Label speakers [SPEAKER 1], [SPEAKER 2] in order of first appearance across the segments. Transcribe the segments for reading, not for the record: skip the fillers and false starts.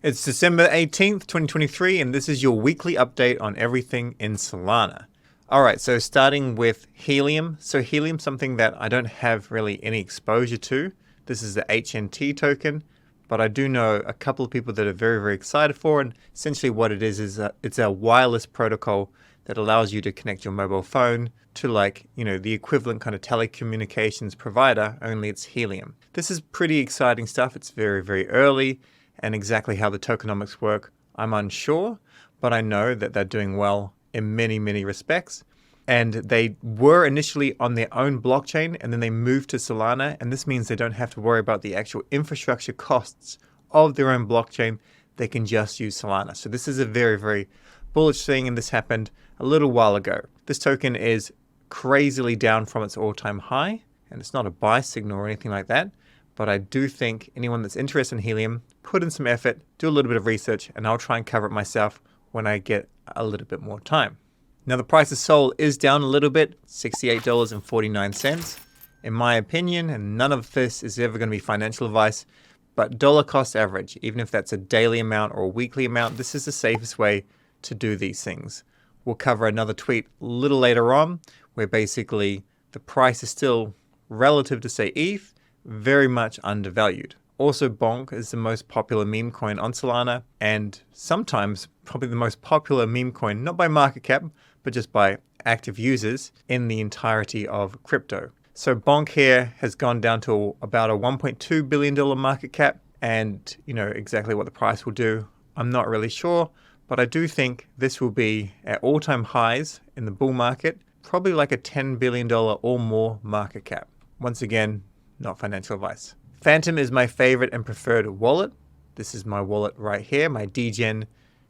[SPEAKER 1] It's December 18th, 2023, and this is your weekly update on everything in Solana. Alright, so starting with Helium. So Helium, something that I don't have really any exposure to. This is the HNT token, but I do know a couple of people that are very, very excited for it. And essentially what it is it's a wireless protocol that allows you to connect your mobile phone to the equivalent kind of telecommunications provider, only it's Helium. This is pretty exciting stuff. It's very, very early. And exactly how the tokenomics work, I'm unsure, but I know that they're doing well in many, many respects. And they were initially on their own blockchain, and then they moved to Solana, and this means they don't have to worry about the actual infrastructure costs of their own blockchain. They can just use Solana. So this is a very, very bullish thing, and this happened a little while ago. This token is crazily down from its all-time high, and it's not a buy signal or anything like that. But I do think anyone that's interested in Helium, put in some effort, do a little bit of research, and I'll try and cover it myself when I get a little bit more time. Now the price of Sol is down a little bit, $68.49. In my opinion, and none of this is ever going to be financial advice, but dollar cost average, even if that's a daily amount or a weekly amount, this is the safest way to do these things. We'll cover another tweet a little later on, where basically the price is still relative to say ETH, very much undervalued. Also, Bonk is the most popular meme coin on Solana, and sometimes probably the most popular meme coin, not by market cap, but just by active users in the entirety of crypto. So Bonk here has gone down to about a $1.2 billion market cap, and exactly what the price will do, I'm not really sure, but I do think this will be at all-time highs in the bull market, probably like a $10 billion or more market cap. Once again, not financial advice. Phantom is my favorite and preferred wallet. This is my wallet right here, my DGen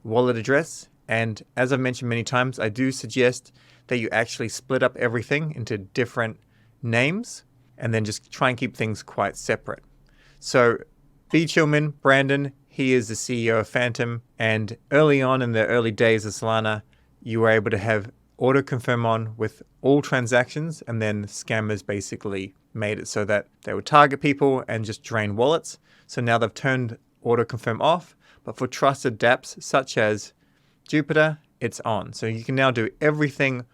[SPEAKER 1] wallet address. And as I've mentioned many times, I do suggest that you actually split up everything into different names and then just try and keep things quite separate. So B. Chillman, Brandon, he is the CEO of Phantom. And early on in the early days of Solana, you were able to have auto confirm on with all transactions, and then scammers basically made it so that they would target people and just drain wallets. So now they've turned auto confirm off, but for trusted dApps such as Jupiter, it's on. So you can now do everything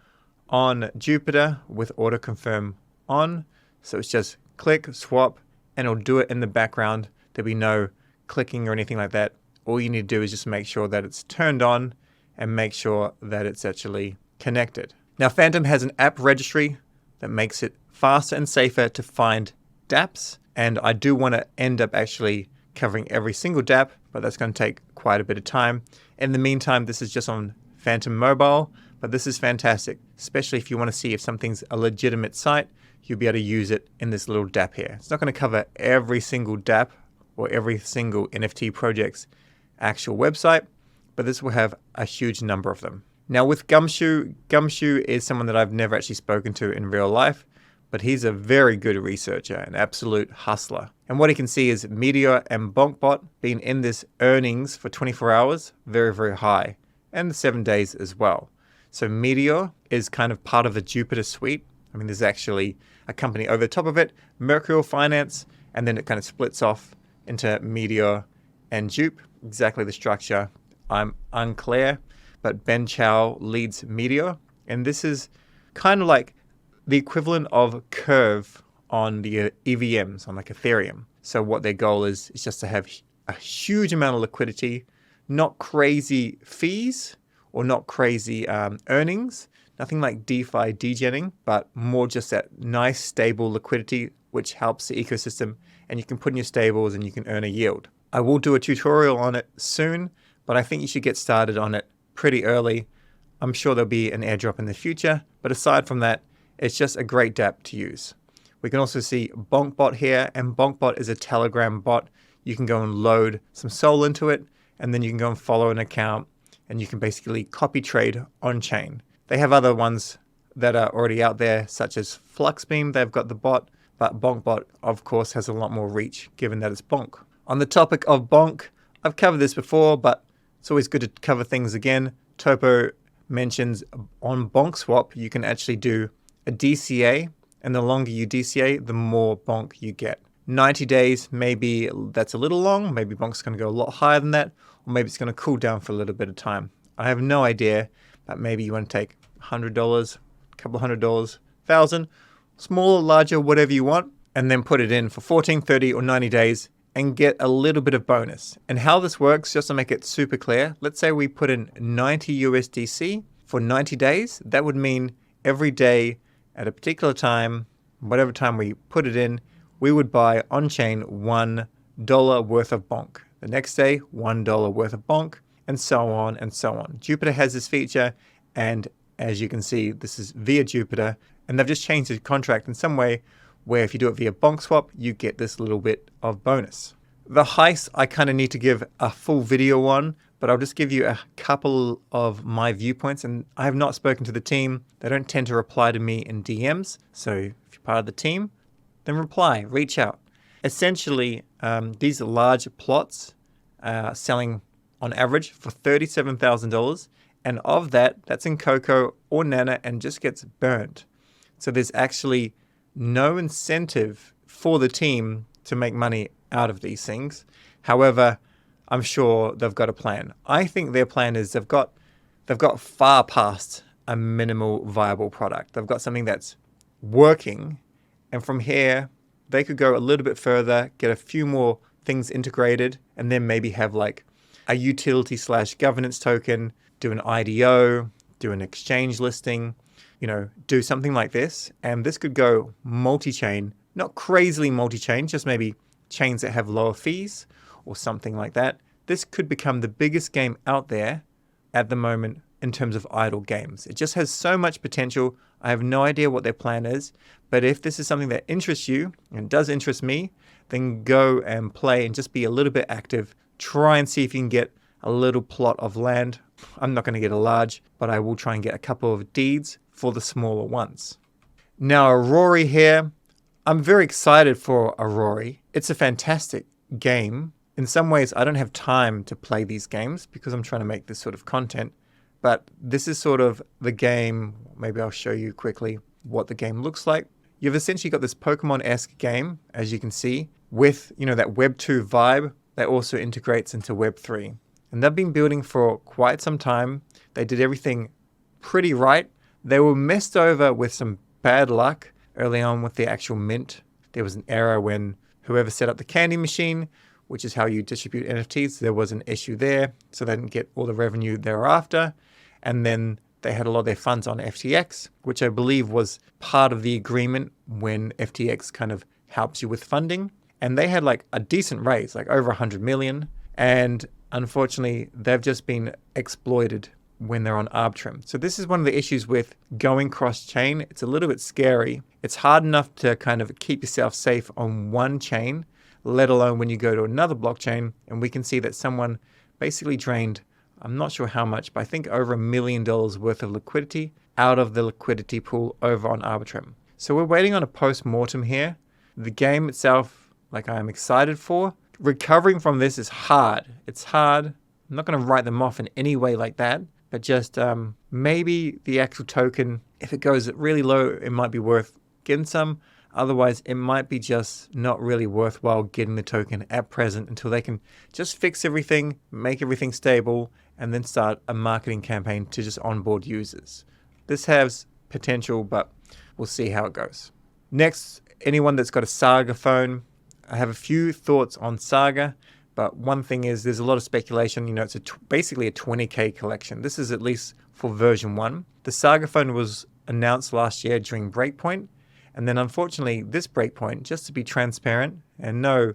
[SPEAKER 1] on Jupiter with auto confirm on. So it's just click, swap, and it'll do it in the background. There'll be no clicking or anything like that. All you need to do is just make sure that it's turned on and make sure that it's actually connected. Now Phantom has an app registry that makes it faster and safer to find dApps, and I do want to end up actually covering every single dApp, but that's going to take quite a bit of time. In the meantime, this is just on Phantom Mobile, but this is fantastic, especially if you want to see if something's a legitimate site, you'll be able to use it in this little dApp here. It's not going to cover every single dApp or every single NFT project's actual website, but this will have a huge number of them. Now with Gumshoe, Gumshoe is someone that I've never actually spoken to in real life, but he's a very good researcher, an absolute hustler. And what he can see is Meteora and Bonkbot being in this earnings for 24 hours, very, very high, and the 7 days as well. So Meteora is kind of part of the Jupiter suite. I mean, there's actually a company over the top of it, Mercurial Finance, and then it kind of splits off into Meteora and JUP. Exactly the structure, I'm unclear. But Ben Chow leads Meteora, and this is kind of like the equivalent of Curve on the EVMs, on like Ethereum. So what their goal is just to have a huge amount of liquidity, not crazy fees or not crazy earnings, nothing like DeFi degenning, but more just that nice stable liquidity, which helps the ecosystem, and you can put in your stables and you can earn a yield. I will do a tutorial on it soon, but I think you should get started on it pretty early. I'm sure there'll be an airdrop in the future, but aside from that, it's just a great dApp to use. We can also see Bonkbot here, and Bonkbot is a Telegram bot. You can go and load some Sol into it, and then you can go and follow an account, and you can basically copy trade on chain. They have other ones that are already out there, such as Fluxbeam. They've got the bot, but Bonkbot, of course, has a lot more reach, given that it's Bonk. On the topic of Bonk, I've covered this before, but it's always good to cover things again. Topo mentions on Bonk Swap, you can actually do a DCA, and the longer you DCA, the more Bonk you get. 90 days, maybe that's a little long. Maybe Bonk's going to go a lot higher than that, or maybe it's going to cool down for a little bit of time. I have no idea, but maybe you want to take $100, a couple of $100, 1,000, smaller, larger, whatever you want, and then put it in for 14, 30, or 90 days and get a little bit of bonus. And how this works, just to make it super clear, let's say we put in 90 USDC for 90 days. That would mean every day at a particular time, whatever time we put it in, we would buy on-chain $1 worth of Bonk. The next day, $1 worth of Bonk, and so on and so on. Jupiter has this feature, and as you can see, this is via Jupiter, and they've just changed the contract in some way where if you do it via Bonk swap, you get this little bit of bonus. The heist, I kind of need to give a full video on, but I'll just give you a couple of my viewpoints, and I have not spoken to the team. They don't tend to reply to me in DMs, so if you're part of the team, then reply, reach out. Essentially, these large plots are selling on average for $37,000, and of that, that's in Coco or Nana and just gets burned. So there's actually no incentive for the team to make money out of these things. However, I'm sure they've got a plan. I think their plan is they've got far past a minimal viable product. They've got something that's working, and from here they could go a little bit further, get a few more things integrated, and then maybe have like a utility / governance token, do an IDO, do an exchange listing, do something like this. And this could go multi-chain, not crazily multi-chain, just maybe chains that have lower fees or something like that. This could become the biggest game out there at the moment in terms of idle games. It just has so much potential. I have no idea what their plan is, but if this is something that interests you and does interest me, then go and play and just be a little bit active. Try and see if you can get a little plot of land. I'm not going to get a large, but I will try and get a couple of deeds for the smaller ones. Now, Aurori here. I'm very excited for Aurori. It's a fantastic game. In some ways, I don't have time to play these games because I'm trying to make this sort of content. But this is sort of the game. Maybe I'll show you quickly what the game looks like. You've essentially got this Pokemon-esque game, as you can see, with that Web 2 vibe that also integrates into Web 3. And they've been building for quite some time. They did everything pretty right. They were messed over with some bad luck early on with the actual mint. There was an error when whoever set up the candy machine, which is how you distribute NFTs, there was an issue there. So they didn't get all the revenue thereafter. And then they had a lot of their funds on FTX, which I believe was part of the agreement when FTX kind of helps you with funding. And they had like a decent raise, like over 100 million. And unfortunately, they've just been exploited when they're on Arbitrum. So this is one of the issues with going cross-chain. It's a little bit scary. It's hard enough to kind of keep yourself safe on one chain, let alone when you go to another blockchain. And we can see that someone basically drained, I'm not sure how much, but I think over $1 million worth of liquidity out of the liquidity pool over on Arbitrum. So we're waiting on a post-mortem here. The game itself, like I'm excited for. Recovering from this is hard. It's hard. I'm not going to write them off in any way like that, but just maybe the actual token, if it goes really low, it might be worth getting some. Otherwise, it might be just not really worthwhile getting the token at present until they can just fix everything, make everything stable, and then start a marketing campaign to just onboard users. This has potential, but we'll see how it goes. Next, anyone that's got a Saga phone, I have a few thoughts on Saga, but one thing is there's a lot of speculation. It's basically a 20K collection. This is at least for version 1. The Saga phone was announced last year during Breakpoint, and then unfortunately this Breakpoint, just to be transparent and no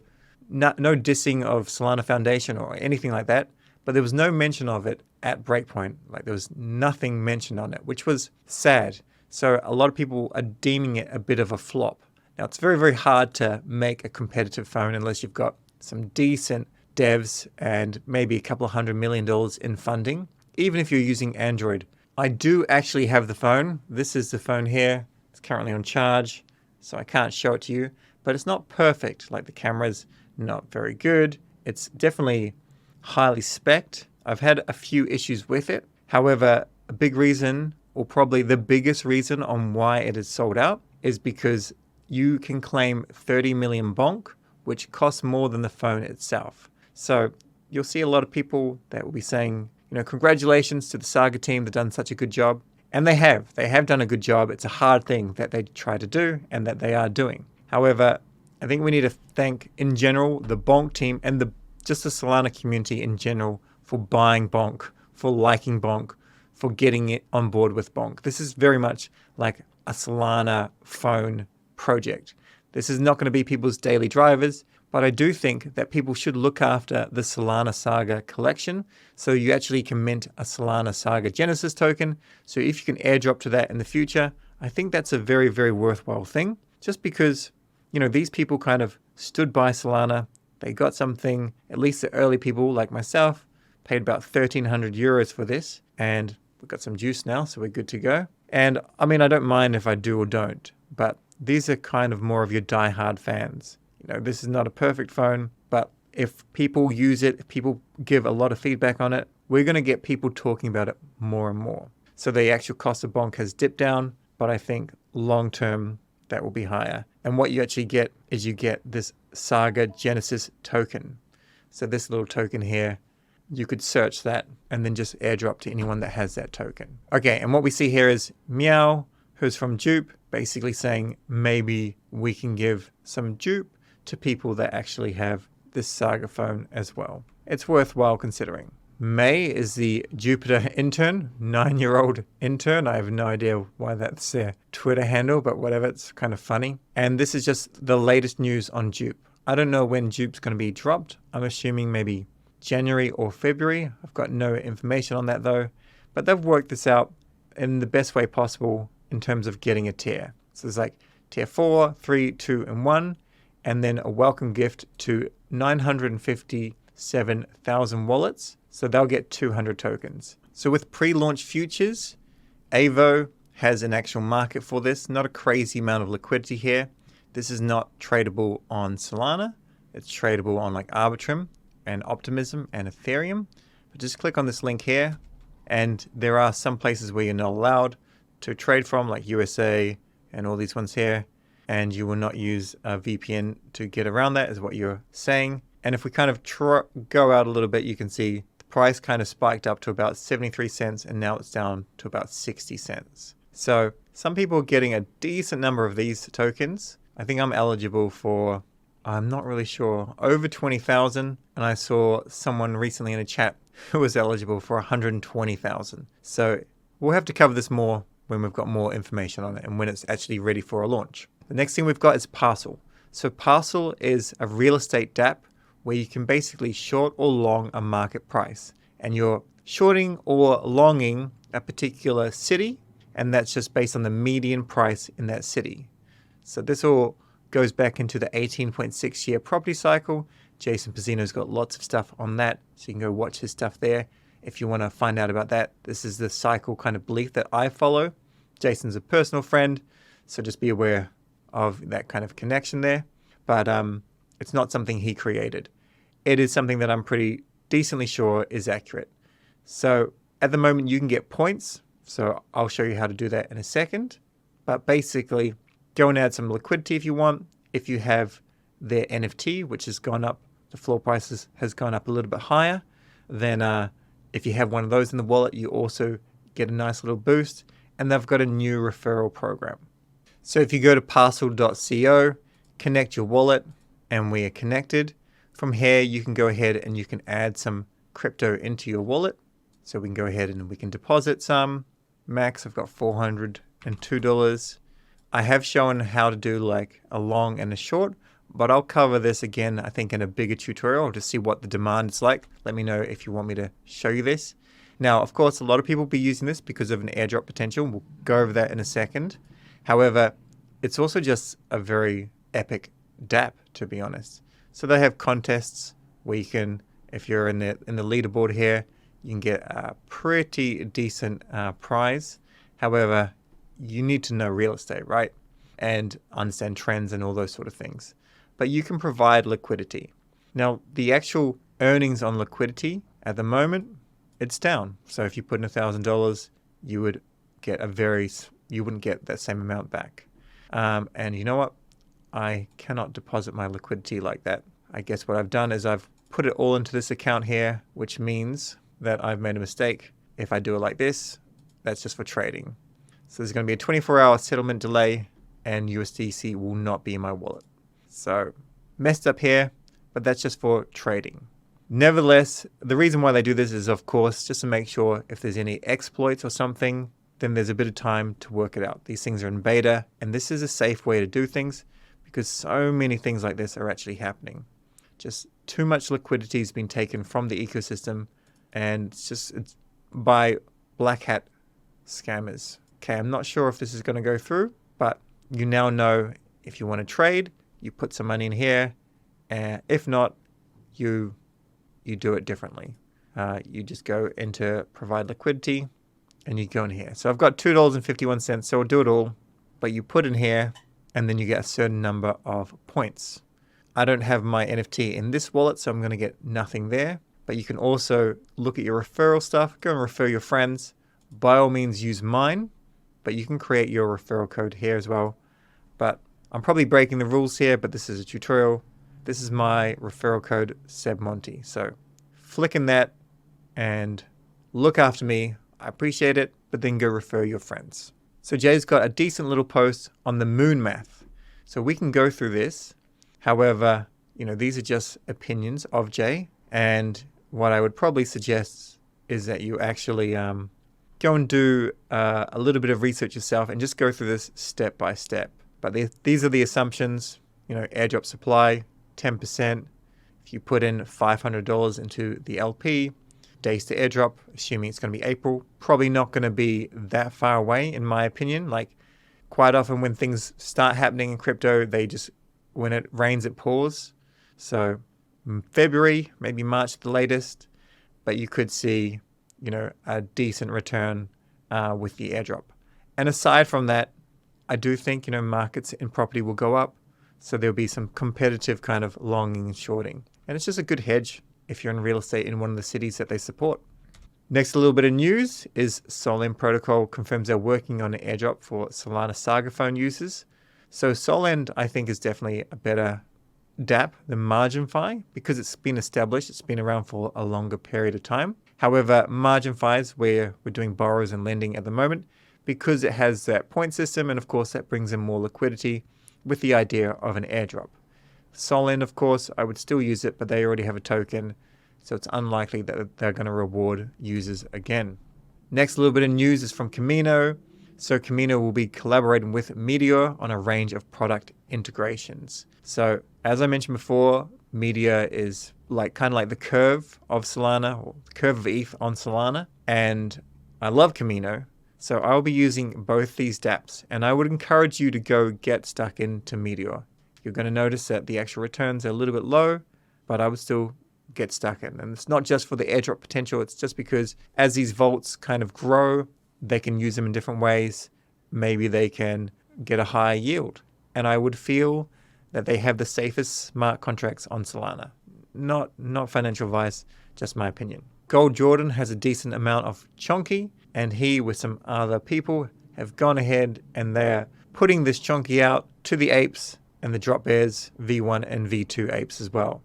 [SPEAKER 1] dissing of Solana Foundation or anything like that, but there was no mention of it at Breakpoint. Like there was nothing mentioned on it, which was sad. So a lot of people are deeming it a bit of a flop. Now, it's very, very hard to make a competitive phone unless you've got some decent devs and maybe a couple of $100 million in funding, even if you're using Android. I do actually have the phone. This is the phone here. It's currently on charge, so I can't show it to you, but it's not perfect. Like the camera's not very good. It's definitely highly spec'd. I've had a few issues with it. However, a big reason, or probably the biggest reason on why it is sold out, is because you can claim 30 million bonk, which costs more than the phone itself. So you'll see a lot of people that will be saying, congratulations to the Saga team, they've done such a good job. And they have done a good job. It's a hard thing that they try to do and that they are doing. However, I think we need to thank, in general, the Bonk team and just the Solana community in general for buying Bonk, for liking Bonk, for getting it on board with Bonk. This is very much like a Solana phone project. This is not going to be people's daily drivers, but I do think that people should look after the Solana Saga collection. So you actually can mint a Solana Saga Genesis token. So if you can airdrop to that in the future, I think that's a very, very worthwhile thing. Just because, these people kind of stood by Solana. They got something, at least the early people like myself, paid about 1,300 euros for this. And we've got some juice now, so we're good to go. And I mean, I don't mind if I do or don't, but these are kind of more of your diehard fans. This is not a perfect phone, but if people use it, if people give a lot of feedback on it, we're going to get people talking about it more and more. So the actual cost of Bonk has dipped down, but I think long term that will be higher. And what you actually get is you get this Saga Genesis token. So this little token here, you could search that and then just airdrop to anyone that has that token. Okay, and what we see here is Meow, who's from JUP, basically saying maybe we can give some JUP to people that actually have this Saga phone as well. It's worthwhile considering. May is the Jupiter intern, 9-year-old intern. I have no idea why that's their Twitter handle, but whatever, it's kind of funny. And this is just the latest news on JUP. I don't know when JUP's going to be dropped. I'm assuming maybe January or February. I've got no information on that though, but they've worked this out in the best way possible in terms of getting a tier. So there's like tier 4, 3, 2, and 1, and then a welcome gift to 957,000 wallets. So they'll get 200 tokens. So with pre-launch futures, Avo has an actual market for this. Not a crazy amount of liquidity here. This is not tradable on Solana. It's tradable on like Arbitrum and Optimism and Ethereum. But just click on this link here, and there are some places where you're not allowed to trade from, like USA and all these ones here, and you will not use a VPN to get around that, is what you're saying. And if we kind of go out a little bit, you can see the price kind of spiked up to about 73 cents, and now it's down to about 60 cents. So some people are getting a decent number of these tokens. I think I'm eligible for, I'm not really sure, over 20,000. And I saw someone recently in a chat who was eligible for 120,000. So we'll have to cover this more when we've got more information on it and when it's actually ready for a launch. The next thing we've got is Parcl. So Parcl is a real estate dApp where you can basically short or long a market price. And you're shorting or longing a particular city, and that's just based on the median price in that city. So this all goes back into the 18.6 year property cycle. Jason Pizzino's got lots of stuff on that, so you can go watch his stuff there if you want to find out about that. This is the cycle kind of belief that I follow. Jason's a personal friend, so just be aware of that kind of connection there. But it's not something he created. It is something that I'm pretty decently sure is accurate. So at the moment you can get points, so I'll show you how to do that in a second. But basically, go and add some liquidity if you want. If you have their NFT, which has gone up, the floor prices has gone up a little bit higher, then if you have one of those in the wallet, you also get a nice little boost. And they've got a new referral program. So if you go to parcl.co, connect your wallet, and we are connected. From here, you can go ahead and you can add some crypto into your wallet. So we can go ahead and we can deposit some. Max, I've got $402. I have shown how to do like a long and a short, but I'll cover this again, I think, in a bigger tutorial to see what the demand is like. Let me know if you want me to show you this. Now, of course, a lot of people will be using this because of an airdrop potential. We'll go over that in a second. However, it's also just a very epic dApp, to be honest. So they have contests where you can, if you're in the leaderboard here, you can get a pretty decent prize. However, you need to know real estate, right? And understand trends and all those sort of things. But you can provide liquidity. Now, the actual earnings on liquidity at the moment, it's down. So if you put in $1,000, you would get you wouldn't get that same amount back. And you know what? I cannot deposit my liquidity like that. I guess what I've done is I've put it all into this account here, which means that I've made a mistake. If I do it like this, that's just for trading. So there's going to be a 24-hour settlement delay and USDC will not be in my wallet. So messed up here, but that's just for trading. Nevertheless, the reason why they do this is, of course, just to make sure if there's any exploits or something, then there's a bit of time to work it out. These things are in beta, and this is a safe way to do things because so many things like this are actually happening. Just too much liquidity has been taken from the ecosystem, and it's by black hat scammers. Okay, I'm not sure if this is going to go through, but you now know if you want to trade, you put some money in here, and if not, you do it differently. You just go into provide liquidity and you go in here. So I've got $2.51, so I'll do it all, but you put in here and then you get a certain number of points. I don't have my NFT in this wallet, so I'm going to get nothing there, but you can also look at your referral stuff, go and refer your friends. By all means use mine, but you can create your referral code here as well. But I'm probably breaking the rules here, but this is a tutorial. This is my referral code, sebmonty. So flick in that and look after me. I appreciate it, but then go refer your friends. So Jay's got a decent little post on the moon math. So we can go through this. However, these are just opinions of Jay. And what I would probably suggest is that you actually go and do a little bit of research yourself and just go through this step by step. But these are the assumptions, airdrop supply, 10%. If you put in $500 into the LP, days to airdrop, assuming it's going to be April, probably not going to be that far away, in my opinion. Like, quite often when things start happening in crypto, when it rains, it pours. So February, maybe March at the latest, but you could see, a decent return with the airdrop. And aside from that, I do think, markets in property will go up. So there'll be some competitive kind of longing and shorting. And it's just a good hedge if you're in real estate in one of the cities that they support. Next, a little bit of news is Solend protocol confirms they're working on an airdrop for Solana Saga Phone users. So Solend, I think, is definitely a better dApp than MarginFi because it's been established. It's been around for a longer period of time. However, MarginFi is where we're doing borrows and lending at the moment because it has that point system. And of course, that brings in more liquidity with the idea of an airdrop. Solend, of course, I would still use it, but they already have a token, so it's unlikely that they're going to reward users again. Next, a little bit of news is from Kamino. So Kamino will be collaborating with Meteora on a range of product integrations. So as I mentioned before, Meteora is kind of like the curve of Solana, or the curve of ETH on Solana, and I love Kamino. So I'll be using both these dApps, and I would encourage you to go get stuck into Meteora. You're going to notice that the actual returns are a little bit low, but I would still get stuck in. And it's not just for the airdrop potential, it's just because as these vaults kind of grow, they can use them in different ways. Maybe they can get a higher yield. And I would feel that they have the safest smart contracts on Solana. Not financial advice, just my opinion. Gold Jordan has a decent amount of CHONKY, and he, with some other people, have gone ahead and they're putting this CHONKY out to the apes and the drop bears, V1 and V2 apes as well.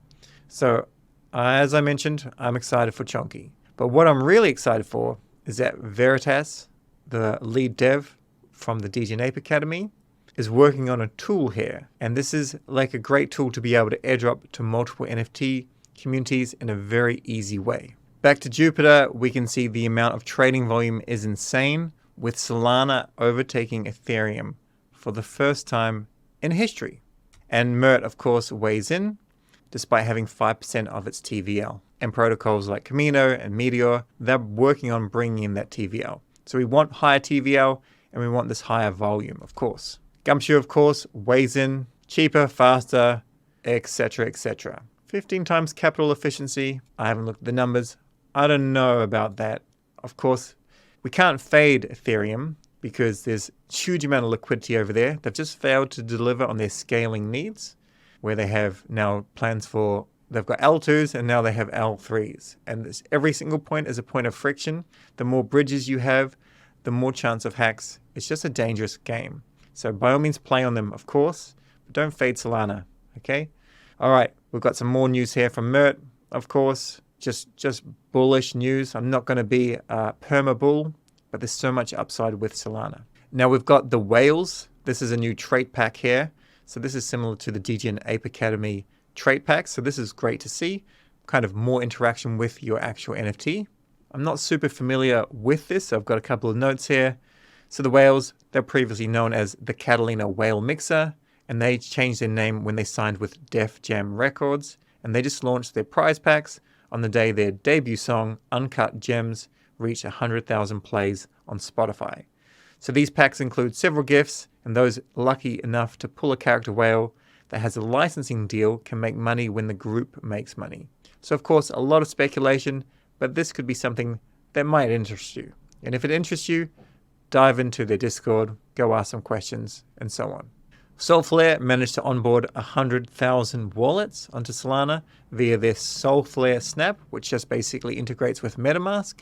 [SPEAKER 1] So, as I mentioned, I'm excited for CHONKY. But what I'm really excited for is that Veritas, the lead dev from the DJ and Ape Academy, is working on a tool here. And this is like a great tool to be able to airdrop to multiple NFT communities in a very easy way. Back to Jupiter, we can see the amount of trading volume is insane, with Solana overtaking Ethereum for the first time in history. And MERT, of course, weighs in, despite having 5% of its TVL. And protocols like Kamino and Meteora, they're working on bringing in that TVL. So we want higher TVL, and we want this higher volume, of course. Gumshoe, of course, weighs in, cheaper, faster, etc., etc. 15 times capital efficiency. I haven't looked at the numbers. I don't know about that. Of course, we can't fade Ethereum because there's a huge amount of liquidity over there. They've just failed to deliver on their scaling needs, where they have now plans for, they've got L2s and now they have L3s. And every single point is a point of friction. The more bridges you have, the more chance of hacks. It's just a dangerous game. So by all means play on them, of course, but don't fade Solana, okay? All right, we've got some more news here from Mert, of course. Just bullish news. I'm not going to be a perma bull, but there's so much upside with Solana. Now we've got the whales. This is a new trait pack here. So this is similar to the DGN Ape Academy trait pack. So this is great to see. Kind of more interaction with your actual NFT. I'm not super familiar with this, so I've got a couple of notes here. So the whales, they're previously known as the Catalina Whale Mixer, and they changed their name when they signed with Def Jam Records, and they just launched their prize packs on the day their debut song, Uncut Gems, reached 100,000 plays on Spotify. So these packs include several gifts, and those lucky enough to pull a character whale that has a licensing deal can make money when the group makes money. So of course, a lot of speculation, but this could be something that might interest you. And if it interests you, dive into their Discord, go ask some questions, and so on. Solflare managed to onboard 100,000 wallets onto Solana via their Solflare Snap, which just basically integrates with MetaMask.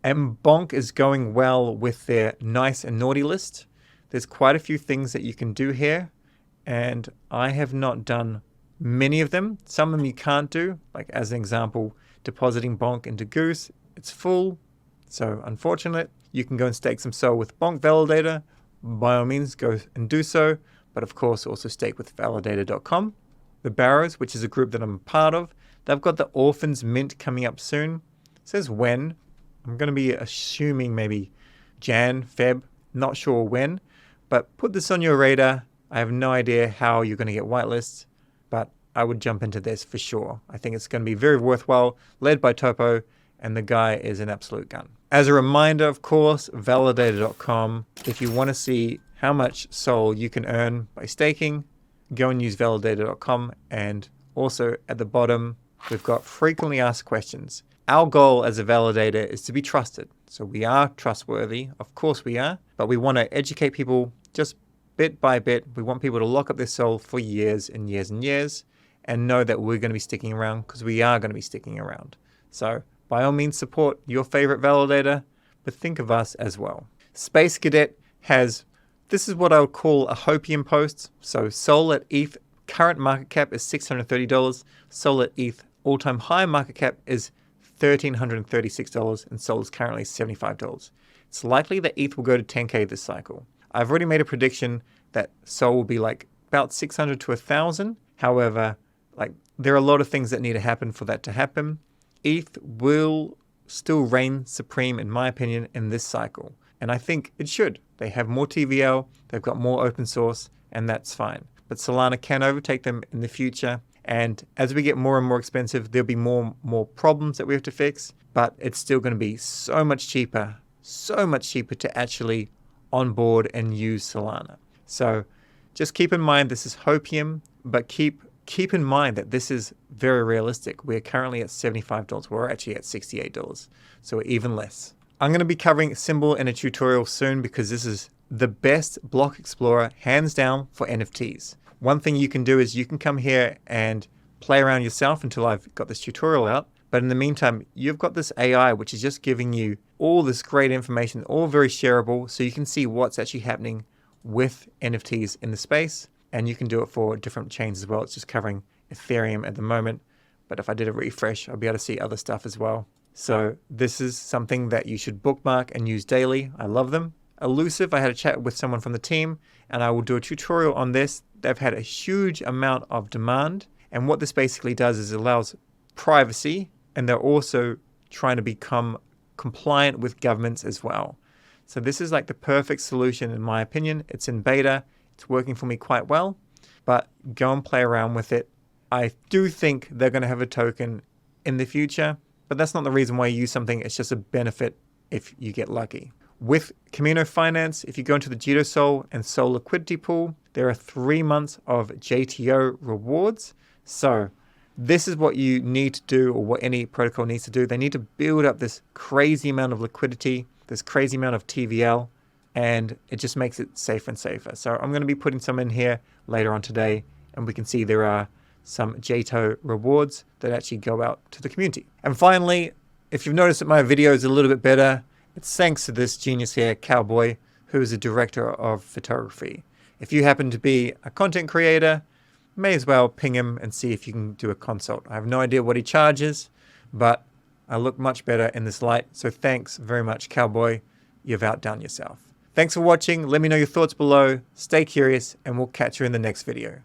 [SPEAKER 1] And Bonk is going well with their nice and naughty list. There's quite a few things that you can do here, and I have not done many of them. Some of them you can't do, like as an example, depositing Bonk into Goose. It's full, so unfortunate. You can go and stake some Sol with Bonk Validator. By all means, go and do so. But of course, also stake with validator.com. The Barrows, which is a group that I'm part of, they've got the Orphans Mint coming up soon. It says when. I'm going to be assuming maybe Jan, Feb, not sure when. But put this on your radar. I have no idea how you're going to get whitelists, but I would jump into this for sure. I think it's going to be very worthwhile, led by Topo, and the guy is an absolute gun. As a reminder, of course, validator.com. If you want to see how much Sol you can earn by staking, go and use validator.com. And also at the bottom, we've got frequently asked questions. Our goal as a validator is to be trusted. So we are trustworthy. Of course we are. But we want to educate people just bit by bit. We want people to lock up their Sol for years and years and years and know that we're going to be sticking around because we are going to be sticking around. So by all means, support your favorite validator, but think of us as well. Space Cadet has, this is what I would call a hopium post. So Sol at ETH, current market cap is $630. Sol at ETH, all-time high market cap is $1,336, and Sol is currently $75. It's likely that ETH will go to 10K this cycle. I've already made a prediction that Sol will be like about 600 to 1,000. However, like there are a lot of things that need to happen for that to happen. ETH will still reign supreme, in my opinion, in this cycle. And I think it should. They have more TVL, they've got more open source, and that's fine. But Solana can overtake them in the future. And as we get more and more expensive, there'll be more problems that we have to fix. But it's still going to be so much cheaper to actually onboard and use Solana. So just keep in mind this is hopium, but keep in mind that this is very realistic. We're currently at $75. We're actually at $68. So we're even less. I'm going to be covering Cymbal in a tutorial soon because this is the best block explorer, hands down, for NFTs. One thing you can do is you can come here and play around yourself until I've got this tutorial out. But in the meantime, you've got this AI, which is just giving you all this great information, all very shareable, so you can see what's actually happening with NFTs in the space. And you can do it for different chains as well. It's just covering Ethereum at the moment. But if I did a refresh, I'll be able to see other stuff as well. So this is something that you should bookmark and use daily. I love them. Elusiv, I had a chat with someone from the team, and I will do a tutorial on this. They've had a huge amount of demand. And what this basically does is it allows privacy, and they're also trying to become compliant with governments as well. So this is like the perfect solution, in my opinion. It's in beta. It's working for me quite well, but go and play around with it. I do think they're going to have a token in the future, but that's not the reason why you use something. It's just a benefit if you get lucky. With Kamino Finance, if you go into the JTO Sol and Sol liquidity pool, there are 3 months of JTO rewards. So this is what you need to do, or what any protocol needs to do. They need to build up this crazy amount of liquidity, this crazy amount of TVL, and it just makes it safer and safer. So I'm going to be putting some in here later on today, and we can see there are some JTO rewards that actually go out to the community. And finally, if you've noticed that my video is a little bit better, it's thanks to this genius here, Cowboy, who is a director of photography. If you happen to be a content creator, may as well ping him and see if you can do a consult. I have no idea what he charges, but I look much better in this light. So thanks very much, Cowboy. You've outdone yourself. Thanks for watching. Let me know your thoughts below. Stay curious, and we'll catch you in the next video.